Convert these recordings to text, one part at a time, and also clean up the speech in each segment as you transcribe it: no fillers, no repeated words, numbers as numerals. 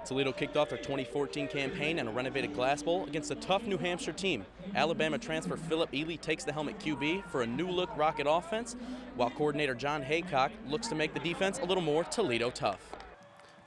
Toledo kicked off their 2014 campaign in a renovated Glass Bowl against a tough New Hampshire team. Alabama transfer Philip Ely takes the helmet QB for a new-look Rocket offense, while coordinator John Haycock looks to make the defense a little more Toledo tough.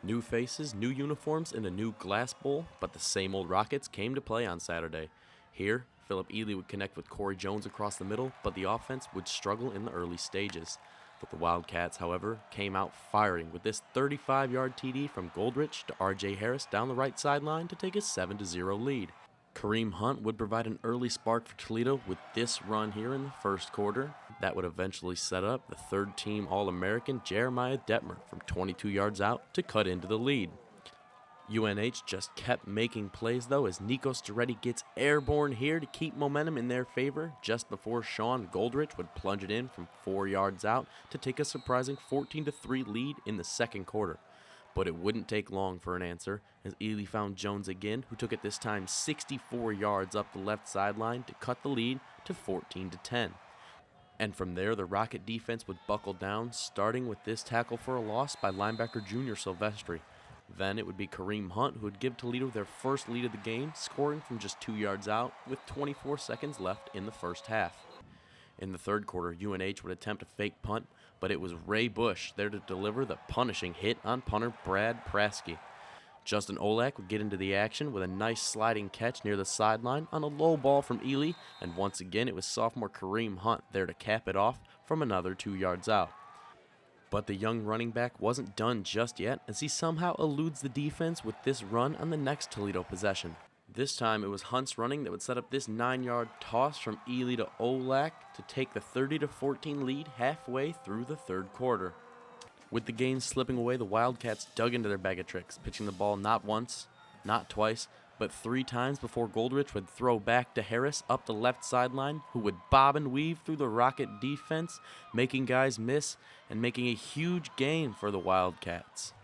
New faces, new uniforms, and a new Glass Bowl, but the same old Rockets came to play on Saturday. Here, Philip Ely would connect with Corey Jones across the middle, but the offense would struggle in the early stages. But the Wildcats, however, came out firing with this 35-yard TD from Goldrich to R.J. Harris down the right sideline to take a 7-0 lead. Kareem Hunt would provide an early spark for Toledo with this run here in the first quarter. That would eventually set up the third-team All-American Jeremiah Detmer from 22 yards out to cut into the lead. UNH just kept making plays, though, as Nico Storetti gets airborne here to keep momentum in their favor just before Sean Goldrich would plunge it in from 4 yards out to take a surprising 14-3 lead in the second quarter. But it wouldn't take long for an answer, as Ely found Jones again, who took it this time 64 yards up the left sideline to cut the lead to 14-10. And from there, the Rocket defense would buckle down, starting with this tackle for a loss by linebacker Junior Silvestri. Then it would be Kareem Hunt who would give Toledo their first lead of the game, scoring from just 2 yards out with 24 seconds left in the first half. In the third quarter, UNH would attempt a fake punt, but it was Ray Bush there to deliver the punishing hit on punter Brad Praske. Justin Olak would get into the action with a nice sliding catch near the sideline on a low ball from Ely, and once again it was sophomore Kareem Hunt there to cap it off from another 2 yards out. But the young running back wasn't done just yet, as he somehow eludes the defense with this run on the next Toledo possession. This time it was Hunt's running that would set up this 9-yard toss from Ely to Olak to take the 30-14 lead halfway through the third quarter. With the gains slipping away, the Wildcats dug into their bag of tricks, pitching the ball not once, not twice, but 3 times before Goldrich would throw back to Harris up the left sideline, who would bob and weave through the Rocket defense, making guys miss and making a huge gain for the Wildcats.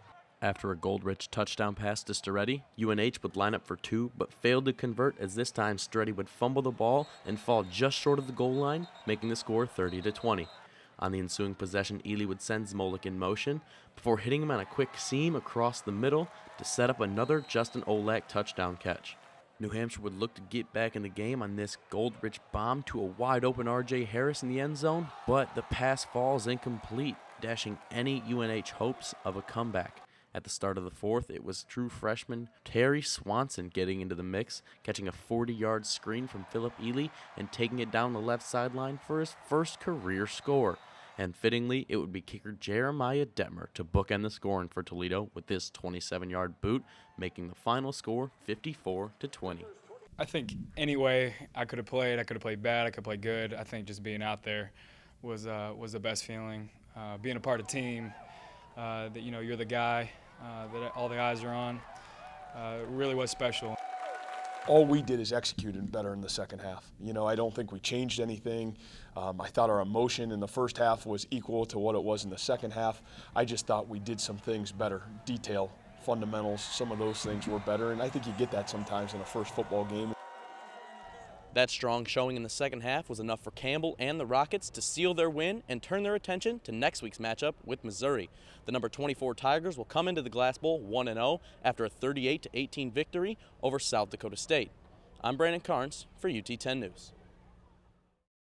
After a Goldrich touchdown pass to Storetti, UNH would line up for 2, but failed to convert, as this time Storetti would fumble the ball and fall just short of the goal line, making the score 30-20. On the ensuing possession, Ely would send Zmolik in motion before hitting him on a quick seam across the middle to set up another Justin Olak touchdown catch. New Hampshire would look to get back in the game on this Goldrich bomb to a wide-open R.J. Harris in the end zone, but the pass falls incomplete, dashing any UNH hopes of a comeback. At the start of the fourth, it was true freshman Terry Swanson getting into the mix, catching a 40-yard screen from Philip Ely and taking it down the left sideline for his first career score. And fittingly, it would be kicker Jeremiah Detmer to bookend the scoring for Toledo with this 27-yard boot, making the final score 54-20. I think any way I could have played bad, I could play good. I think just being out there was the best feeling. Being a part of a team that you're the guy that all the eyes are on, really was special. All we did is executed better in the second half. I don't think we changed anything. I thought our emotion in the first half was equal to what it was in the second half. I just thought we did some things better. Detail, fundamentals, some of those things were better, and I think you get that sometimes in a first football game. That strong showing in the second half was enough for Campbell and the Rockets to seal their win and turn their attention to next week's matchup with Missouri. The number 24 Tigers will come into the Glass Bowl 1-0 after a 38-18 victory over South Dakota State. I'm Brandan Carnes for UT 10 News.